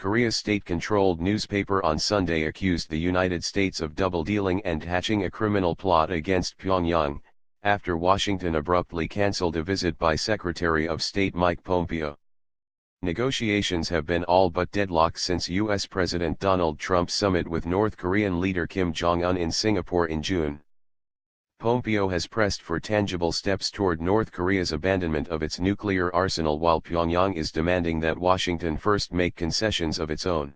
Korea's state-controlled newspaper on Sunday accused the United States of double-dealing and hatching a criminal plot against Pyongyang, after Washington abruptly canceled a visit by Secretary of State Mike Pompeo. Negotiations have been all but deadlocked since U.S. President Donald Trump's summit with North Korean leader Kim Jong-un in Singapore in June. Pompeo has pressed for tangible steps toward North Korea's abandonment of its nuclear arsenal, while Pyongyang is demanding that Washington first make concessions of its own.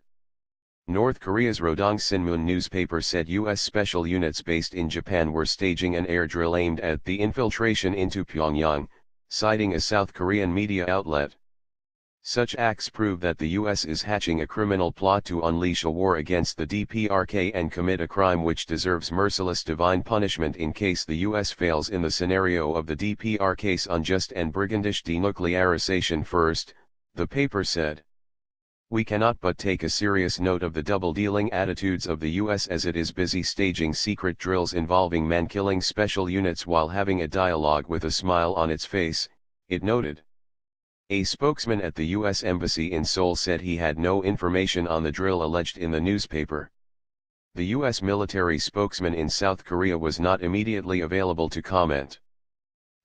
North Korea's Rodong Sinmun newspaper said U.S. special units based in Japan were staging an air drill aimed at the infiltration into Pyongyang, citing a South Korean media outlet. Such acts prove that the U.S. is hatching a criminal plot to unleash a war against the DPRK and commit a crime which deserves merciless divine punishment in case the U.S. fails in the scenario of the DPRK's unjust and brigandish denuclearization. First, the paper said. We cannot but take a serious note of the double-dealing attitudes of the U.S. as it is busy staging secret drills involving man-killing special units while having a dialogue with a smile on its face, it noted. A spokesman at the U.S. Embassy in Seoul said he had no information on the drill alleged in the newspaper. The U.S. military spokesman in South Korea was not immediately available to comment.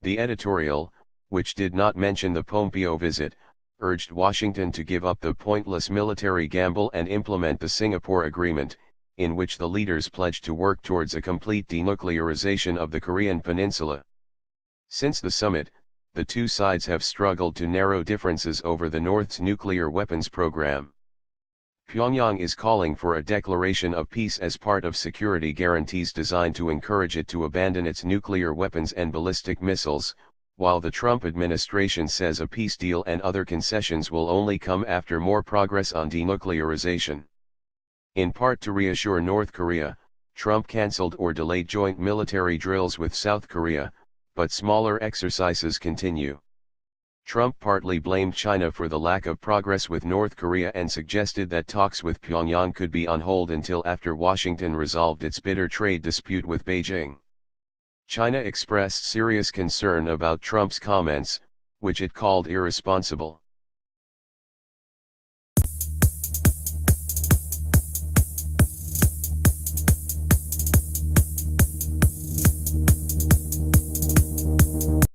The editorial, which did not mention the Pompeo visit, urged Washington to give up the pointless military gamble and implement the Singapore Agreement, in which the leaders pledged to work towards a complete denuclearization of the Korean peninsula. Since the summit, the two sides have struggled to narrow differences over the North's nuclear weapons program. Pyongyang is calling for a declaration of peace as part of security guarantees designed to encourage it to abandon its nuclear weapons and ballistic missiles, while the Trump administration says a peace deal and other concessions will only come after more progress on denuclearization. In part to reassure North Korea, Trump canceled or delayed joint military drills with South Korea, but smaller exercises continue. Trump partly blamed China for the lack of progress with North Korea and suggested that talks with Pyongyang could be on hold until after Washington resolved its bitter trade dispute with Beijing. China expressed serious concern about Trump's comments, which it called irresponsible.